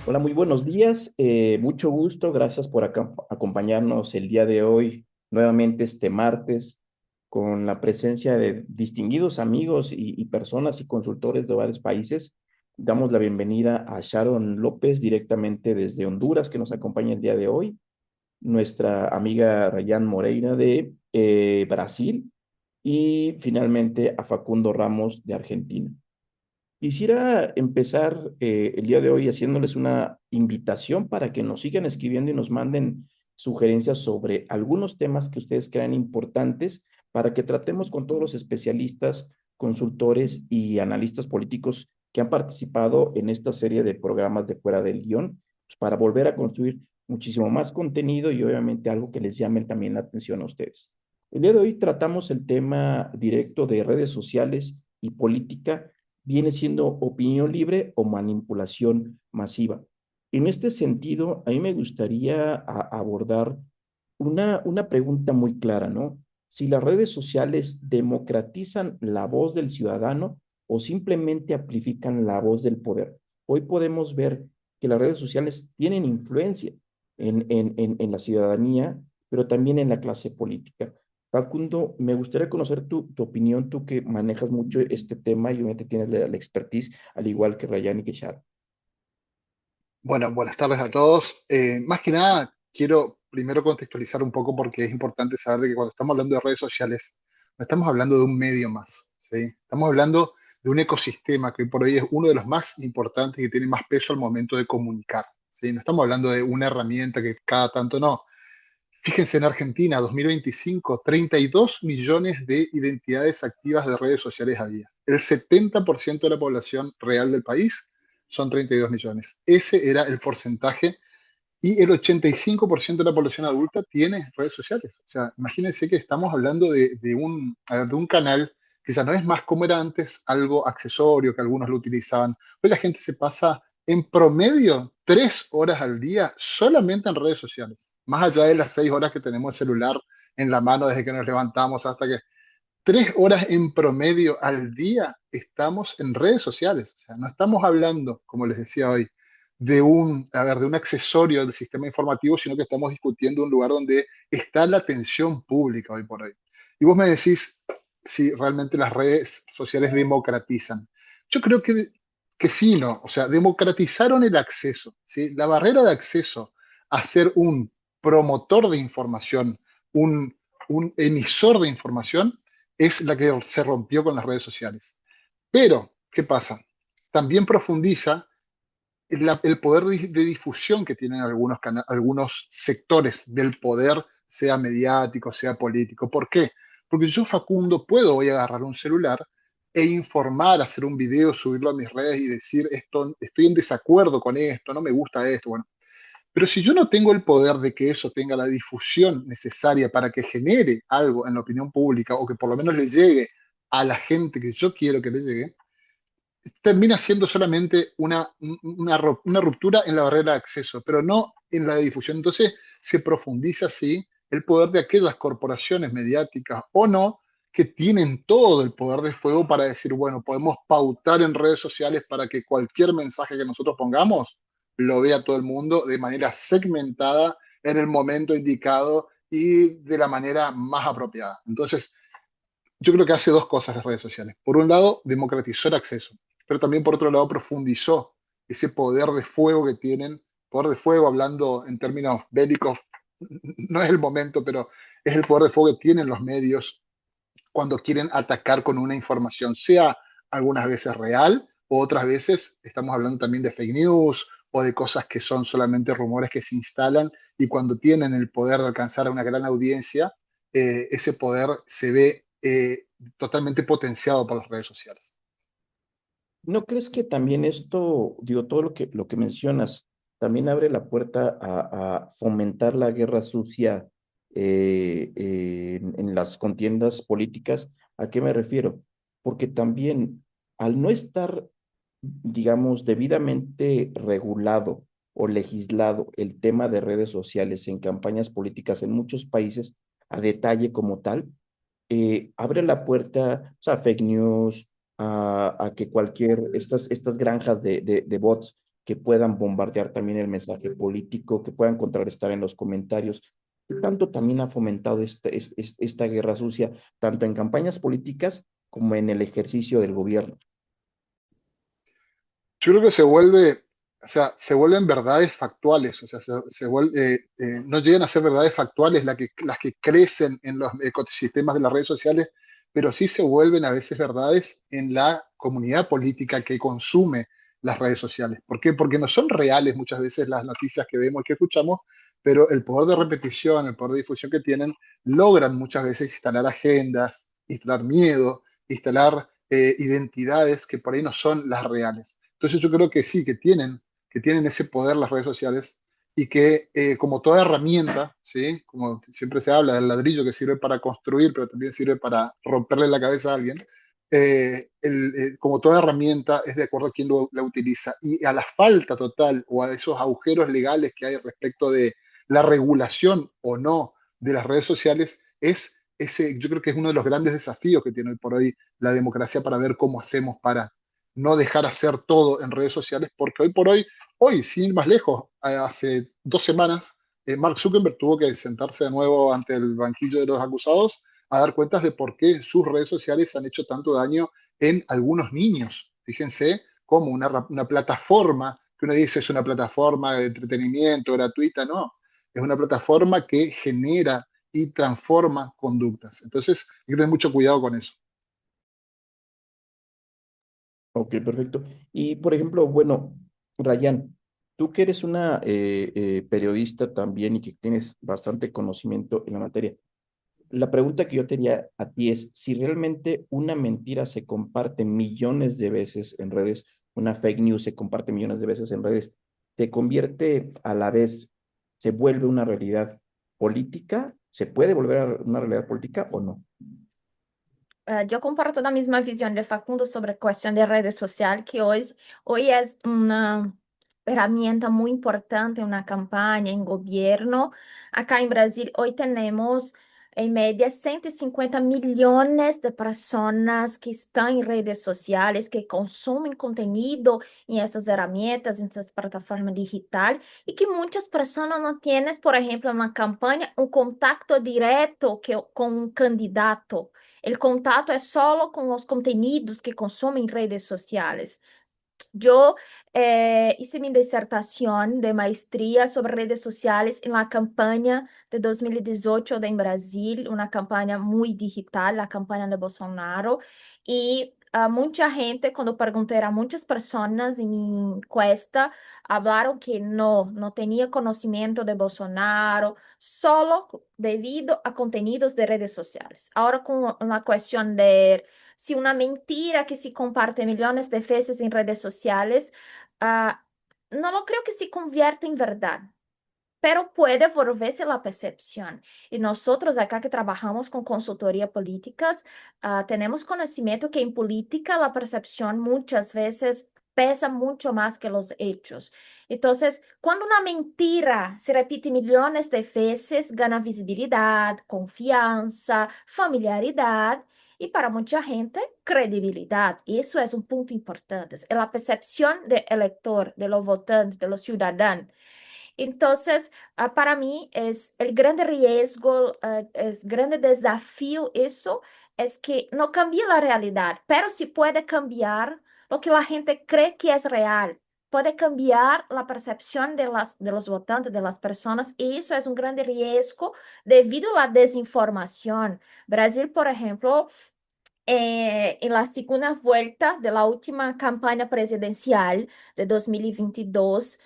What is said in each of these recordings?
Hola, muy buenos días. Mucho gusto. Gracias por acompañarnos el día de hoy, nuevamente este martes, con la presencia de distinguidos amigos y personas y consultores de varios países. Damos la bienvenida a Sharon López directamente desde Honduras, que nos acompaña el día de hoy, nuestra amiga Rayán Moreira de Brasil y finalmente a Facundo Ramos de Argentina. Quisiera empezar el día de hoy haciéndoles una invitación para que nos sigan escribiendo y nos manden sugerencias sobre algunos temas que ustedes crean importantes para que tratemos con todos los especialistas, consultores y analistas políticos que han participado en esta serie de programas de Fuera del Guión, pues, para volver a construir muchísimo más contenido y obviamente algo que les llame también la atención a ustedes. El día de hoy tratamos el tema directo de redes sociales y política. ¿Viene siendo opinión libre o manipulación masiva? En este sentido, a mí me gustaría abordar una pregunta muy clara, ¿no? Si las redes sociales democratizan la voz del ciudadano o simplemente amplifican la voz del poder. Hoy podemos ver que las redes sociales tienen influencia en la ciudadanía, pero también en la clase política. Facundo, me gustaría conocer tu opinión, tú que manejas mucho este tema y obviamente tienes la expertise, al igual que Ryan y que Shar. Bueno, buenas tardes a todos. Más que nada, quiero primero contextualizar un poco porque es importante saber de que cuando estamos hablando de redes sociales, no estamos hablando de un medio más, ¿sí? Estamos hablando de un ecosistema que hoy por hoy es uno de los más importantes y que tiene más peso al momento de comunicar, ¿sí? No estamos hablando de una herramienta que cada tanto no. Fíjense en Argentina, 2025, 32 millones de identidades activas de redes sociales había. El 70% de la población real del país son 32 millones. Ese era el porcentaje y el 85% de la población adulta tiene redes sociales. O sea, imagínense que estamos hablando de un canal que ya no es más como era antes, algo accesorio que algunos lo utilizaban. Hoy la gente se pasa en promedio 3 horas al día solamente en redes sociales, más allá de las 6 horas que tenemos el celular en la mano desde que nos levantamos hasta que 3 horas en promedio al día estamos en redes sociales. O sea, no estamos hablando, como les decía hoy, de un accesorio del sistema informativo, sino que estamos discutiendo un lugar donde está la atención pública hoy por hoy. Y vos me decís si realmente las redes sociales democratizan. Yo creo que sí, no. O sea, democratizaron el acceso, ¿sí? La barrera de acceso a ser un promotor de información, un, un emisor de información, es la que se rompió con las redes sociales. Pero, ¿qué pasa? También profundiza el poder de difusión que tienen algunos sectores del poder, sea mediático, sea político. ¿Por qué? Porque yo, Facundo, puedo hoy agarrar un celular e informar, hacer un video, subirlo a mis redes y decir, esto, estoy en desacuerdo con esto, no me gusta esto. Bueno, pero si yo no tengo el poder de que eso tenga la difusión necesaria para que genere algo en la opinión pública o que por lo menos le llegue a la gente que yo quiero que le llegue, termina siendo solamente una ruptura en la barrera de acceso, pero no en la de difusión. Entonces se profundiza así el poder de aquellas corporaciones mediáticas o no que tienen todo el poder de fuego para decir, bueno, podemos pautar en redes sociales para que cualquier mensaje que nosotros pongamos lo vea todo el mundo de manera segmentada en el momento indicado y de la manera más apropiada. Entonces, yo creo que hace dos cosas las redes sociales. Por un lado, democratizó el acceso, pero también por otro lado profundizó ese poder de fuego que tienen, poder de fuego hablando en términos bélicos, no es el momento, pero es el poder de fuego que tienen los medios cuando quieren atacar con una información, sea algunas veces real o otras veces estamos hablando también de fake news o de cosas que son solamente rumores que se instalan y cuando tienen el poder de alcanzar a una gran audiencia, ese poder se ve totalmente potenciado por las redes sociales. ¿No crees que también esto, digo, todo lo que mencionas, también abre la puerta a fomentar la guerra sucia en las contiendas políticas? ¿A qué me refiero? Porque también al no estar, digamos, debidamente regulado o legislado el tema de redes sociales en campañas políticas en muchos países a detalle como tal, abre la puerta, o sea, fake news, a que estas granjas de bots que puedan bombardear también el mensaje político, que puedan contrarrestar en los comentarios. ¿Qué tanto también ha fomentado esta guerra sucia, tanto en campañas políticas como en el ejercicio del gobierno? Yo creo que se vuelve, o sea, se vuelven verdades factuales, o sea, se vuelve, no llegan a ser verdades factuales las que crecen en los ecosistemas de las redes sociales, pero sí se vuelven a veces verdades en la comunidad política que consume las redes sociales. ¿Por qué? Porque no son reales muchas veces las noticias que vemos y que escuchamos, pero el poder de repetición, el poder de difusión que tienen, logran muchas veces instalar agendas, instalar miedo, instalar identidades que por ahí no son las reales. Entonces yo creo que sí, que tienen ese poder las redes sociales y que como toda herramienta, ¿sí? Como siempre se habla del ladrillo que sirve para construir, pero también sirve para romperle la cabeza a alguien, como toda herramienta es de acuerdo a quién la utiliza. Y a la falta total o a esos agujeros legales que hay respecto de la regulación o no de las redes sociales, es ese, yo creo que es uno de los grandes desafíos que tiene hoy por hoy la democracia para ver cómo hacemos para no dejar hacer todo en redes sociales, porque hoy por hoy, sin ir más lejos, hace 2 semanas, Mark Zuckerberg tuvo que sentarse de nuevo ante el banquillo de los acusados a dar cuentas de por qué sus redes sociales han hecho tanto daño en algunos niños. Fíjense cómo una plataforma, que uno dice es una plataforma de entretenimiento gratuita, no, es una plataforma que genera y transforma conductas. Entonces, hay que tener mucho cuidado con eso. Ok, perfecto. Y por ejemplo, bueno, Rayan, tú que eres una periodista también y que tienes bastante conocimiento en la materia, la pregunta que yo tenía a ti es, si realmente una mentira se comparte millones de veces en redes, una fake news se comparte millones de veces en redes, ¿te convierte a la vez, se vuelve una realidad política? ¿Se puede volver a una realidad política o no? Yo comparto la misma visión de Facundo sobre la cuestión de redes sociales, que hoy es una herramienta muy importante en una campaña, en gobierno. Acá en Brasil, hoy tenemos en media 150 millones de personas que están en redes sociales, que consumen contenido en estas herramientas, en estas plataformas digitales, y que muchas personas no tienen, por ejemplo, en una campaña, un contacto directo con un candidato. El contacto es solo con los contenidos que consumen redes sociales. Yo hice mi disertación de maestría sobre redes sociales en la campaña de 2018 en Brasil, una campaña muy digital, la campaña de Bolsonaro. Y mucha gente, cuando pregunté a muchas personas en mi encuesta, hablaron que no tenía conocimiento de Bolsonaro, solo debido a contenidos de redes sociales. Ahora con la cuestión de si una mentira que se comparte millones de veces en redes sociales, ah, no lo creo que se convierta en verdad, pero puede volverse la percepción. Y nosotros acá que trabajamos con consultoría políticas, tenemos conocimiento que en política la percepción muchas veces pesa mucho más que los hechos. Entonces, cuando una mentira se repite millones de veces, gana visibilidad, confianza, familiaridad y para mucha gente, credibilidad. Y eso es un punto importante. Es la percepción del elector, de los votantes, de los ciudadanos. Entonces, para mí es el grande riesgo, es grande desafío eso, es que no cambia la realidad, pero sí puede cambiar lo que la gente cree que es real. Puede cambiar la percepción de los votantes, de las personas, y eso es un grande riesgo debido a la desinformación. Brasil, por ejemplo, en la segunda vuelta de la última campaña presidencial de 2022,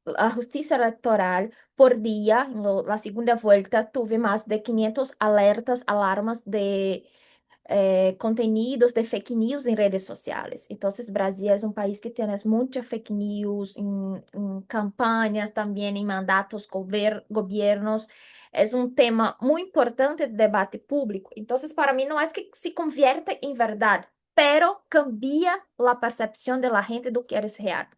la justicia electoral por día, en la segunda vuelta, tuve más de 500 alertas, alarmas de contenidos de fake news en redes sociales. Entonces, Brasil es un país que tiene mucha fake news en campañas, también en mandatos, gobiernos. Es un tema muy importante de debate público. Entonces, para mí no es que se convierte en verdad, pero cambia la percepción de la gente de que es real.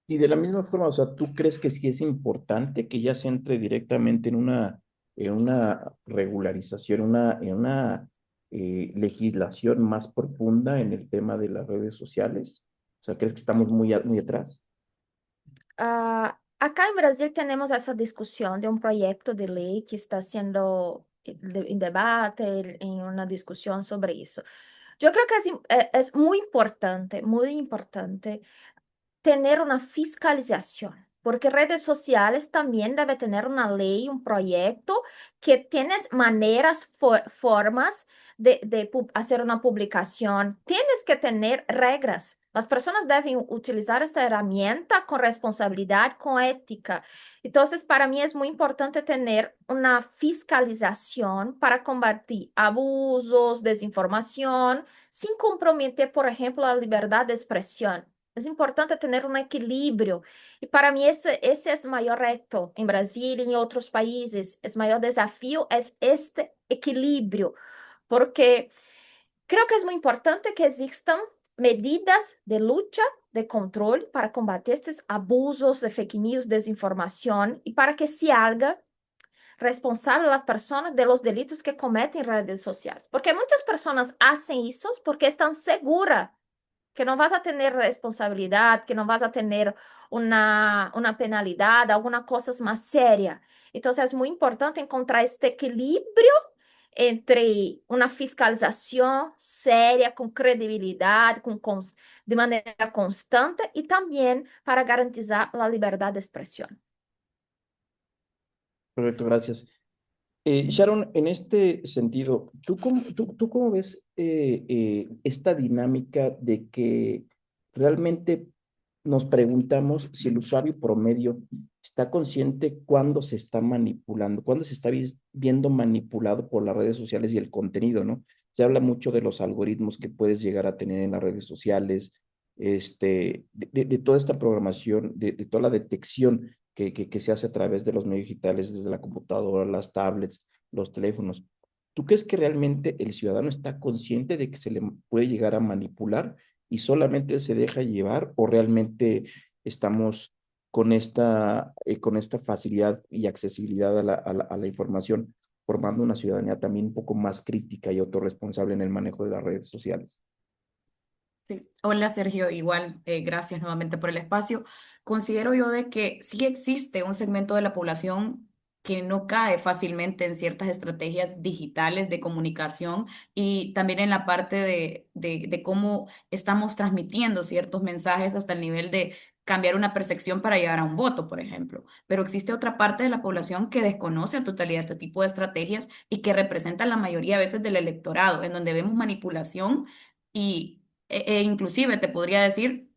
Y de la misma forma, o sea, ¿tú crees que sí es importante que ya se entre directamente en una regularización, legislación más profunda en el tema de las redes sociales? O sea, ¿crees que estamos muy atrás? Acá en Brasil tenemos esa discusión de un proyecto de ley que está siendo en debate, en una discusión sobre eso. Yo creo que es muy importante tener una fiscalización, porque redes sociales también debe tener una ley, un proyecto que tienes maneras, formas de hacer una publicación. Tienes que tener reglas. Las personas deben utilizar esta herramienta con responsabilidad, con ética. Entonces, para mí es muy importante tener una fiscalización para combatir abusos, desinformación, sin comprometer, por ejemplo, la libertad de expresión. Es importante tener un equilibrio. Y para mí ese es el mayor reto en Brasil y en otros países. El mayor desafío es este equilibrio, porque creo que es muy importante que existan medidas de lucha, de control para combatir estos abusos de fake news, desinformación y para que se haga responsable a las personas de los delitos que cometen en redes sociales. Porque muchas personas hacen eso porque están seguras que no vas a tener responsabilidad, que no vas a tener una penalidad, alguna cosa más seria. Entonces es muy importante encontrar este equilibrio entre una fiscalización seria, con credibilidad, de manera constante y también para garantizar la libertad de expresión. Correcto, gracias. Sharon, en este sentido, ¿tú cómo ves esta dinámica de que realmente nos preguntamos si el usuario promedio está consciente cuándo se está manipulando, cuándo se está viendo manipulado por las redes sociales y el contenido, ¿no? Se habla mucho de los algoritmos que puedes llegar a tener en las redes sociales, de toda esta programación, de toda la detección que se hace a través de los medios digitales, desde la computadora, las tablets, los teléfonos. ¿Tú crees que realmente el ciudadano está consciente de que se le puede llegar a manipular y solamente se deja llevar o realmente estamos con esta facilidad y accesibilidad a la información, formando una ciudadanía también un poco más crítica y autorresponsable en el manejo de las redes sociales? Sí. Hola Sergio, igual, gracias nuevamente por el espacio. Considero yo de que sí existe un segmento de la población que no cae fácilmente en ciertas estrategias digitales de comunicación y también en la parte de cómo estamos transmitiendo ciertos mensajes hasta el nivel de cambiar una percepción para llegar a un voto, por ejemplo. Pero existe otra parte de la población que desconoce en totalidad este tipo de estrategias y que representa la mayoría a veces del electorado, en donde vemos manipulación y inclusive te podría decir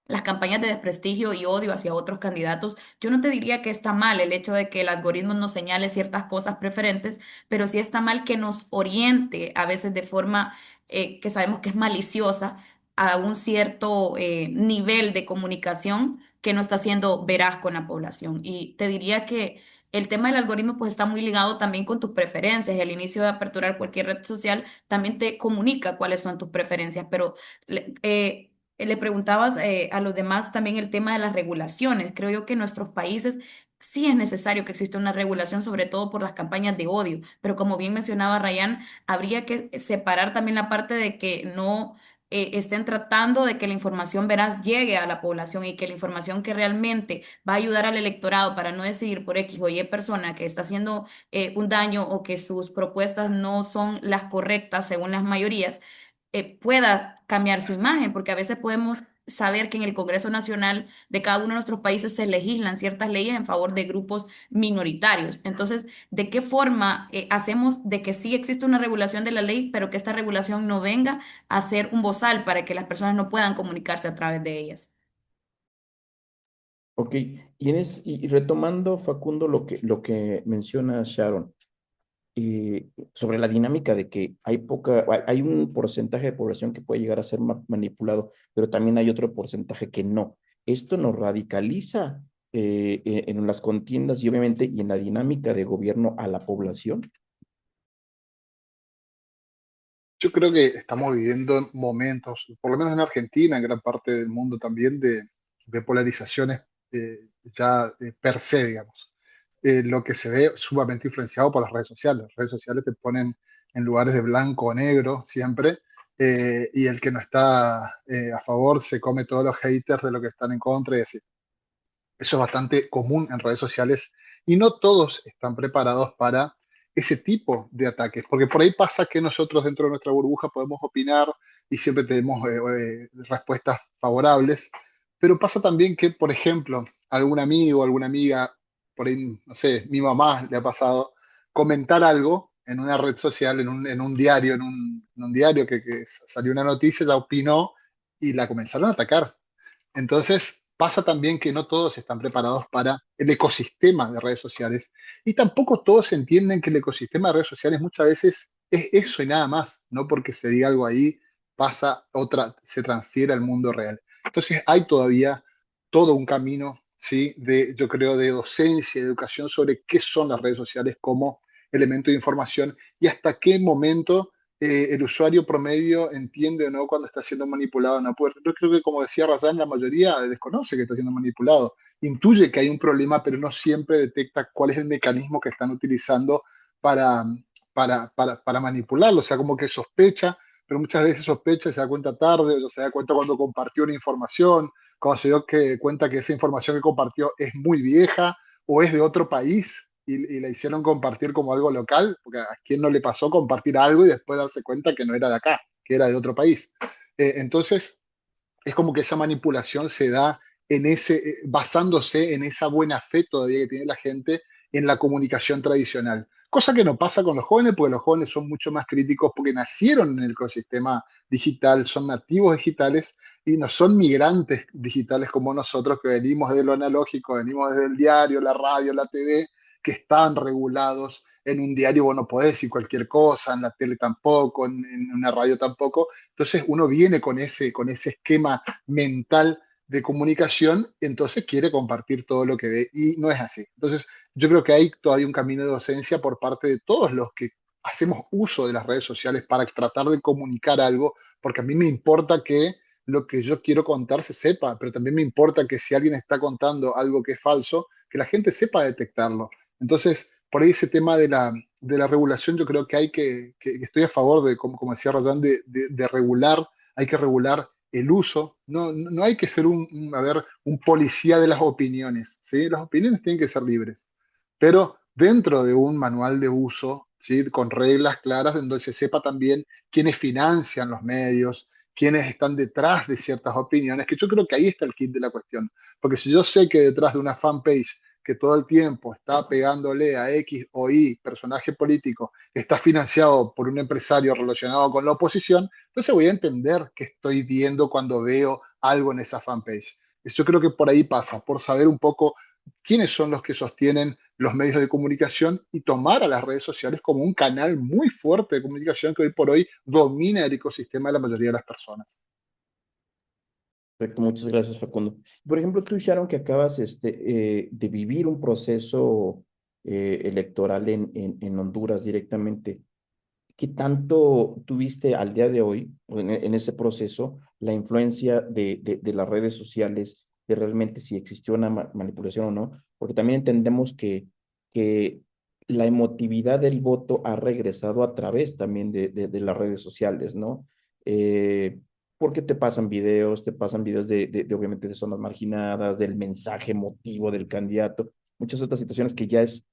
las campañas de desprestigio y odio hacia otros candidatos. Yo no te diría que está mal el hecho de que el algoritmo nos señale ciertas cosas preferentes, pero sí está mal que nos oriente a veces de forma que sabemos que es maliciosa a un cierto nivel de comunicación que no está siendo veraz con la población. Y te diría que el tema del algoritmo pues está muy ligado también con tus preferencias. El inicio de aperturar cualquier red social también te comunica cuáles son tus preferencias, pero le preguntabas a los demás también el tema de las regulaciones. Creo yo que en nuestros países sí es necesario que exista una regulación, sobre todo por las campañas de odio, pero como bien mencionaba Ryan, habría que separar también la parte de que no estén tratando de que la información veraz llegue a la población y que la información que realmente va a ayudar al electorado para no decidir por X o Y persona que está haciendo un daño o que sus propuestas no son las correctas según las mayorías pueda cambiar su imagen, porque a veces podemos saber que en el Congreso Nacional de cada uno de nuestros países se legislan ciertas leyes en favor de grupos minoritarios. Entonces, ¿de qué forma hacemos de que sí existe una regulación de la ley, pero que esta regulación no venga a ser un bozal para que las personas no puedan comunicarse a través de ellas? Ok, y retomando, Facundo, lo que menciona Sharon, sobre la dinámica de que hay un porcentaje de población que puede llegar a ser manipulado, pero también hay otro porcentaje que no. Esto nos radicaliza en las contiendas y obviamente y en la dinámica de gobierno a la población. Yo creo que estamos viviendo momentos, por lo menos en Argentina, en gran parte del mundo también, de polarizaciones ya per se, digamos. Lo que se ve sumamente influenciado por las redes sociales. Las redes sociales te ponen en lugares de blanco o negro siempre, y el que no está a favor se come todos los haters de lo que están en contra y así. Eso es bastante común en redes sociales y no todos están preparados para ese tipo de ataques, porque por ahí pasa que nosotros dentro de nuestra burbuja podemos opinar y siempre tenemos respuestas favorables, pero pasa también que, por ejemplo, algún amigo, alguna amiga, por ahí, no sé, mi mamá le ha pasado, comentar algo en una red social, en un diario, en un diario que salió una noticia, ya opinó y la comenzaron a atacar. Entonces, pasa también que no todos están preparados para el ecosistema de redes sociales y tampoco todos entienden que el ecosistema de redes sociales muchas veces es eso y nada más, no porque se diga algo ahí, pasa otra, se transfiere al mundo real. Entonces, hay todavía todo un camino, ¿sí? Yo creo, de docencia, de educación sobre qué son las redes sociales como elemento de información y hasta qué momento el usuario promedio entiende o no cuando está siendo manipulado o no. Yo creo que, como decía Razan, la mayoría desconoce que está siendo manipulado. Intuye que hay un problema, pero no siempre detecta cuál es el mecanismo que están utilizando para, para manipularlo. O sea, como que sospecha, pero muchas veces sospecha y se da cuenta tarde, o ya se da cuenta cuando compartió una información, cuando se dio cuenta que esa información que compartió es muy vieja o es de otro país y la hicieron compartir como algo local, porque a quién no le pasó compartir algo y después darse cuenta que no era de acá, que era de otro país. Entonces, es como que esa manipulación se da en basándose en esa buena fe todavía que tiene la gente en la comunicación tradicional. Cosa que no pasa con los jóvenes, porque los jóvenes son mucho más críticos porque nacieron en el ecosistema digital, son nativos digitales y no son migrantes digitales como nosotros que venimos de lo analógico, venimos desde el diario, la radio, la TV, que están regulados. En un diario vos no podés decir cualquier cosa, en la tele tampoco, en una radio tampoco. Entonces uno viene con ese esquema mental de comunicación, entonces quiere compartir todo lo que ve y no es así. Entonces yo creo que hay todavía un camino de docencia por parte de todos los que hacemos uso de las redes sociales para tratar de comunicar algo, porque a mí me importa que lo que yo quiero contar se sepa, pero también me importa que si alguien está contando algo que es falso, que la gente sepa detectarlo. Entonces, por ahí ese tema de la regulación, yo creo que hay que estoy a favor de, como decía Rayán, de regular, hay que regular el uso, no hay que ser a ver, un policía de las opiniones, ¿sí? Las opiniones tienen que ser libres, pero dentro de un manual de uso, ¿sí? Con reglas claras, en donde se sepa también quiénes financian los medios, quiénes están detrás de ciertas opiniones, que yo creo que ahí está el kit de la cuestión, porque si yo sé que detrás de una fanpage que todo el tiempo está pegándole a X o Y personaje político, está financiado por un empresario relacionado con la oposición, entonces voy a entender qué estoy viendo cuando veo algo en esa fanpage. Yo creo que por ahí pasa, por saber un poco quiénes son los que sostienen los medios de comunicación y tomar a las redes sociales como un canal muy fuerte de comunicación que hoy por hoy domina el ecosistema de la mayoría de las personas. Perfecto, muchas gracias, Facundo. Por ejemplo, tú, Sharon, que acabas de vivir un proceso electoral en Honduras directamente, ¿qué tanto tuviste al día de hoy, o en ese proceso, la influencia de las redes sociales, de realmente si existió una manipulación o no? Porque también entendemos que la emotividad del voto ha regresado a través también de las redes sociales, ¿no? Eh, Porque te pasan videos obviamente de zonas marginadas, del mensaje emotivo del candidato, muchas otras situaciones que ya es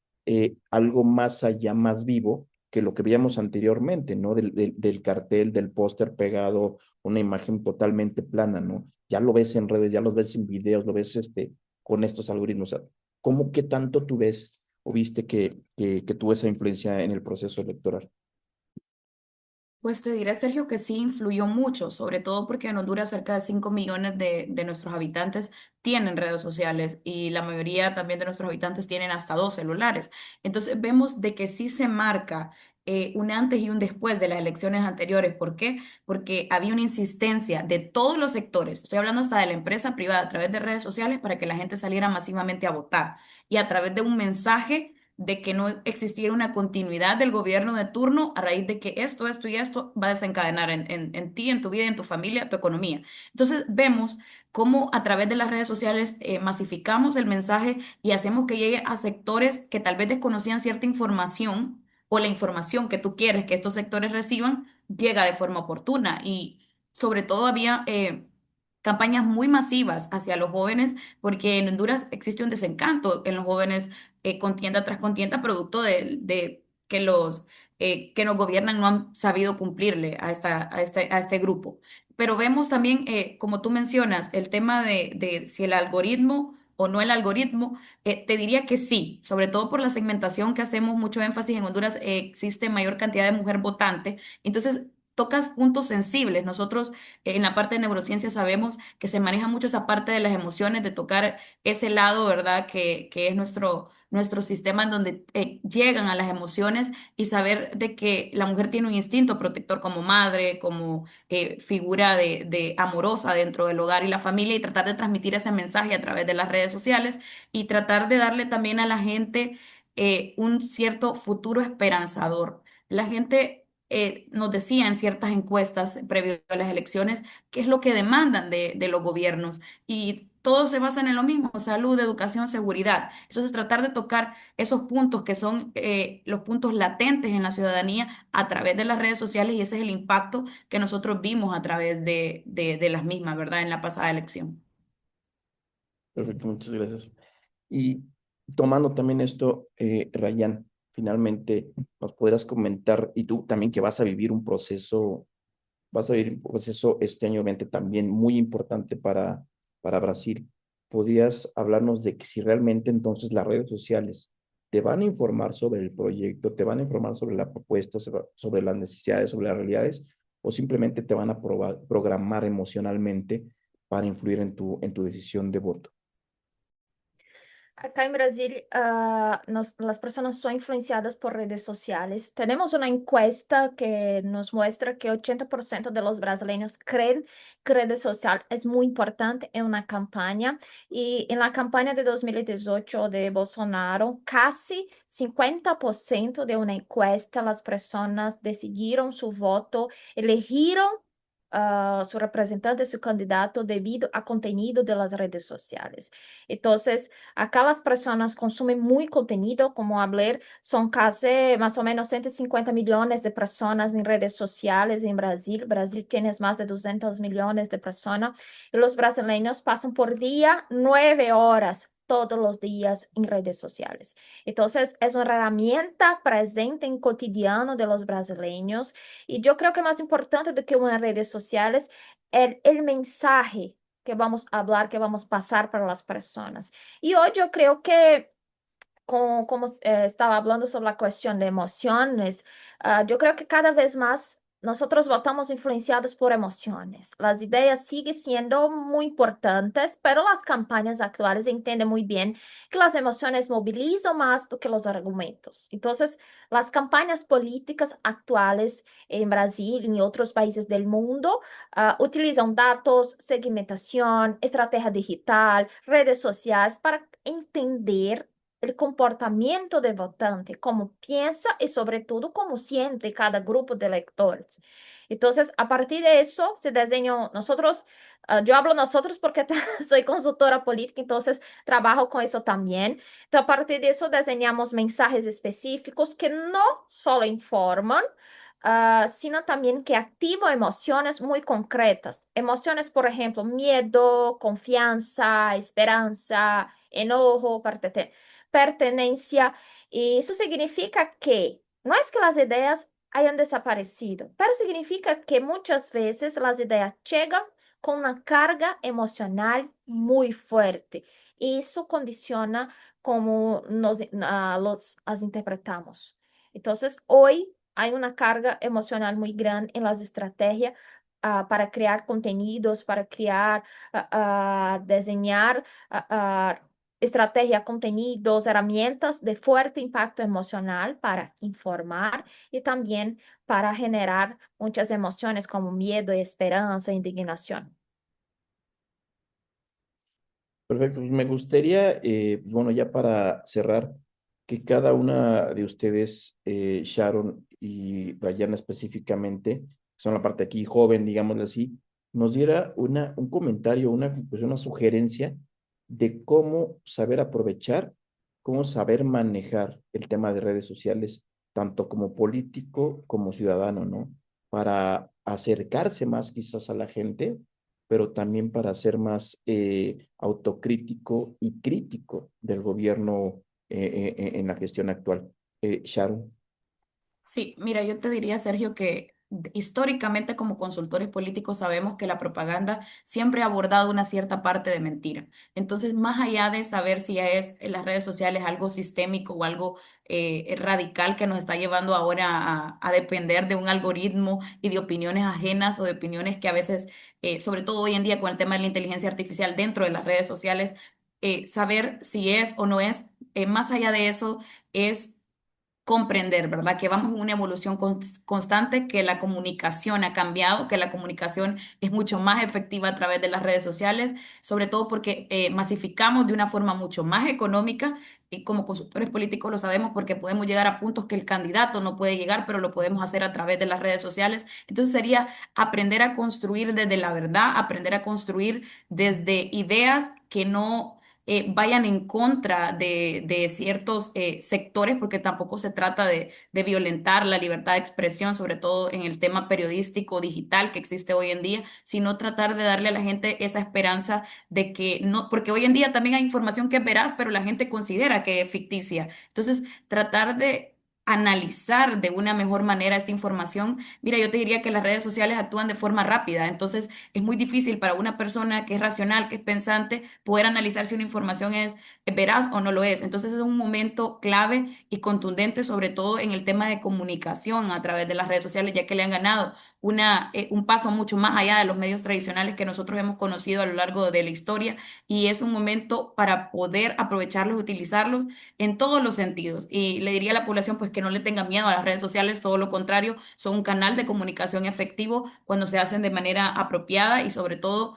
algo más allá, más vivo que lo que veíamos anteriormente, ¿no? Del cartel, del póster pegado, una imagen totalmente plana, ¿no? Ya lo ves en redes, ya lo ves en videos, lo ves con estos algoritmos. ¿Cómo que tanto tú ves o viste que tuvo esa influencia en el proceso electoral? Pues te diré, Sergio, que sí influyó mucho, sobre todo porque en Honduras cerca de 5 millones de nuestros habitantes tienen redes sociales y la mayoría también de nuestros habitantes tienen hasta 2 celulares. Entonces vemos de que sí se marca un antes y un después de las elecciones anteriores. ¿Por qué? Porque había una insistencia de todos los sectores, estoy hablando hasta de la empresa privada, a través de redes sociales para que la gente saliera masivamente a votar y a través de un mensaje de que no existiera una continuidad del gobierno de turno a raíz de que esto y esto va a desencadenar en ti, en tu vida, en tu familia, tu economía. Entonces vemos cómo a través de las redes sociales masificamos el mensaje y hacemos que llegue a sectores que tal vez desconocían cierta información o la información que tú quieres que estos sectores reciban llega de forma oportuna. Y sobre todo había campañas muy masivas hacia los jóvenes, porque en Honduras existe un desencanto en los jóvenes contienda tras contienda, producto de que que nos gobiernan no han sabido cumplirle a este grupo. Pero vemos también, como tú mencionas, el tema de si el algoritmo o no el algoritmo, te diría que sí, sobre todo por la segmentación que hacemos mucho énfasis en Honduras, existe mayor cantidad de mujer votante, entonces tocas puntos sensibles. Nosotros en la parte de neurociencia sabemos que se maneja mucho esa parte de las emociones, de tocar ese lado, ¿verdad? Que es nuestro sistema en donde llegan a las emociones y saber de que la mujer tiene un instinto protector como madre, como figura de amorosa dentro del hogar y la familia y tratar de transmitir ese mensaje a través de las redes sociales y tratar de darle también a la gente un cierto futuro esperanzador. La gente nos decía en ciertas encuestas previo a las elecciones qué es lo que demandan de los gobiernos y todo se basa en lo mismo, salud, educación, seguridad. Entonces, tratar de tocar esos puntos que son los puntos latentes en la ciudadanía a través de las redes sociales y ese es el impacto que nosotros vimos a través de las mismas, ¿verdad? En la pasada elección. Perfecto, muchas gracias. Y tomando también esto, Rayán, finalmente nos podrás comentar, y tú también que vas a vivir un proceso este año 20 también muy importante para Brasil. ¿Podrías hablarnos de que si realmente entonces las redes sociales te van a informar sobre el proyecto, te van a informar sobre la propuesta, sobre las necesidades, sobre las realidades, o simplemente te van a programar emocionalmente para influir en tu decisión de voto? Acá en Brasil, las personas son influenciadas por redes sociales. Tenemos una encuesta que nos muestra que 80% de los brasileños creen que redes social es muy importante en una campaña. Y en la campaña de 2018 de Bolsonaro, casi 50% de una encuesta, las personas decidieron su voto, eligieron su representante, su candidato debido a contenido de las redes sociales. Entonces, acá las personas consumen muy contenido, como hablé, son casi más o menos 150 millones de personas en redes sociales en Brasil. Brasil tiene más de 200 millones de personas y los brasileños pasan por día 9 horas todos los días en redes sociales. Entonces, es una herramienta presente en cotidiano de los brasileños y yo creo que más importante do que unas redes sociales es el mensaje que vamos a hablar, que vamos a pasar para las personas. Y hoy yo creo que, como estaba hablando sobre la cuestión de emociones, yo creo que cada vez más nosotros votamos influenciados por emociones. Las ideas siguen siendo muy importantes, pero las campañas actuales entienden muy bien que las emociones movilizan más do que los argumentos. Entonces, las campañas políticas actuales en Brasil y en otros países del mundo utilizan datos, segmentación, estrategia digital, redes sociales para entender el comportamiento del votante, cómo piensa y sobre todo cómo siente cada grupo de electores. Entonces, a partir de eso, se diseñó nosotros, yo hablo nosotros porque soy consultora política, entonces trabajo con eso también. Entonces, a partir de eso, diseñamos mensajes específicos que no solo informan, sino también que activan emociones muy concretas. Emociones, por ejemplo, miedo, confianza, esperanza, enojo, pertenencia. Y eso significa que no es que las ideas hayan desaparecido, pero significa que muchas veces las ideas llegan con una carga emocional muy fuerte. Y eso condiciona cómo las interpretamos. Entonces, hoy hay una carga emocional muy grande en las estrategias para crear contenidos, para crear, diseñar estrategia, contenidos, herramientas de fuerte impacto emocional para informar y también para generar muchas emociones como miedo, esperanza, indignación. Perfecto, pues me gustaría, pues bueno, ya para cerrar, que cada una de ustedes, Sharon y Rayana específicamente, que son la parte aquí joven, digámoslo así, nos diera un comentario, una conclusión, una sugerencia de cómo saber aprovechar, cómo saber manejar el tema de redes sociales tanto como político como ciudadano, ¿no? Para acercarse más quizás a la gente, pero también para ser más autocrítico y crítico del gobierno en la gestión actual. Sharon. Sí, mira, yo te diría, Sergio, que históricamente como consultores políticos sabemos que la propaganda siempre ha abordado una cierta parte de mentira. Entonces, más allá de saber si es en las redes sociales algo sistémico o algo radical que nos está llevando ahora a depender de un algoritmo y de opiniones ajenas o de opiniones que a veces, sobre todo hoy en día con el tema de la inteligencia artificial dentro de las redes sociales, saber si es o no es, más allá de eso, es comprender, ¿verdad? Que vamos en una evolución constante, que la comunicación ha cambiado, que la comunicación es mucho más efectiva a través de las redes sociales, sobre todo porque masificamos de una forma mucho más económica y como consultores políticos lo sabemos porque podemos llegar a puntos que el candidato no puede llegar, pero lo podemos hacer a través de las redes sociales. Entonces sería aprender a construir desde la verdad, aprender a construir desde ideas que no vayan en contra de ciertos sectores, porque tampoco se trata de violentar la libertad de expresión, sobre todo en el tema periodístico digital que existe hoy en día, sino tratar de darle a la gente esa esperanza de que no, porque hoy en día también hay información que es veraz, pero la gente considera que es ficticia. Entonces, tratar de analizar de una mejor manera esta información. Mira, yo te diría que las redes sociales actúan de forma rápida, entonces es muy difícil para una persona que es racional, que es pensante, poder analizar si una información es veraz o no lo es. Entonces es un momento clave y contundente, sobre todo en el tema de comunicación a través de las redes sociales, ya que le han ganado un paso mucho más allá de los medios tradicionales que nosotros hemos conocido a lo largo de la historia, y es un momento para poder aprovecharlos, utilizarlos en todos los sentidos. Y le diría a la población pues que no le tenga miedo a las redes sociales, todo lo contrario, son un canal de comunicación efectivo cuando se hacen de manera apropiada y sobre todo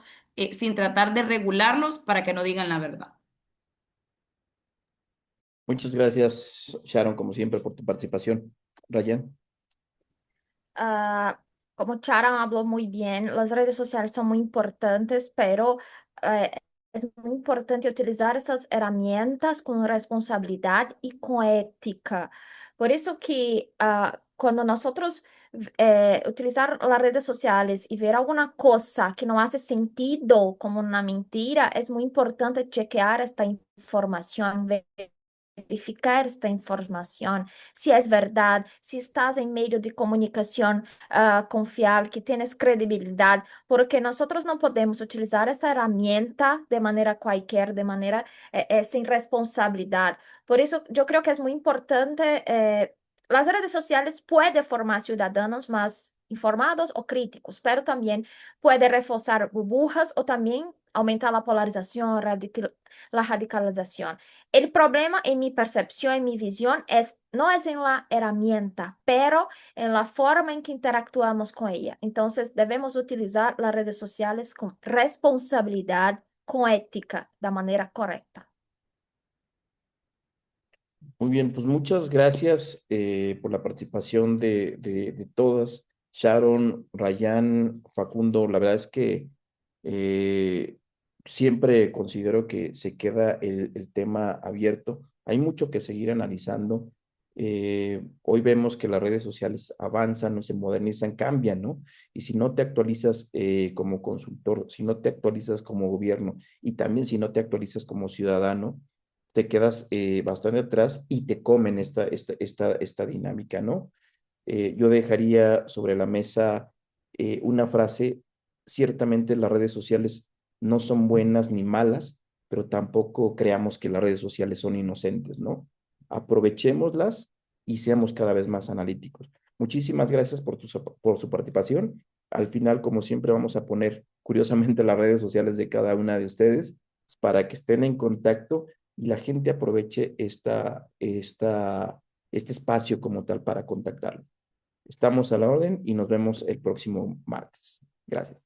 sin tratar de regularlos para que no digan la verdad. Muchas gracias, Sharon, como siempre, por tu participación. Ryan. Ah, como Chara habló muy bien, las redes sociales son muy importantes, pero eh, es muy importante utilizar estas herramientas con responsabilidad y con ética. Por eso que cuando nosotros utilizar las redes sociales y ver alguna cosa que no hace sentido como una mentira, es muy importante chequear esta información, verificar esta información, si es verdad, si estás en medio de comunicación confiable, que tienes credibilidad, porque nosotros no podemos utilizar esta herramienta de manera cualquier, de manera sin responsabilidad. Por eso yo creo que es muy importante, las redes sociales pueden formar ciudadanos más informados o críticos, pero también puede reforzar burbujas o también aumentar la polarización, la radicalización. El problema en mi percepción, en mi visión, no es en la herramienta, pero en la forma en que interactuamos con ella. Entonces, debemos utilizar las redes sociales con responsabilidad, con ética, de manera correcta. Muy bien, pues muchas gracias por la participación de todas. Sharon, Ryan, Facundo, la verdad es que eh, siempre considero que se queda el tema abierto. Hay mucho que seguir analizando. Hoy vemos que las redes sociales avanzan, no se modernizan, cambian, ¿no? Y si no te actualizas como consultor, si no te actualizas como gobierno y también si no te actualizas como ciudadano, te quedas bastante atrás y te comen esta dinámica, ¿no? Yo dejaría sobre la mesa una frase: ciertamente las redes sociales no son buenas ni malas, pero tampoco creamos que las redes sociales son inocentes, ¿no? Aprovechémoslas y seamos cada vez más analíticos. Muchísimas gracias por su participación. Al final, como siempre, vamos a poner curiosamente las redes sociales de cada una de ustedes para que estén en contacto y la gente aproveche este espacio como tal para contactarlo. Estamos a la orden y nos vemos el próximo martes. Gracias.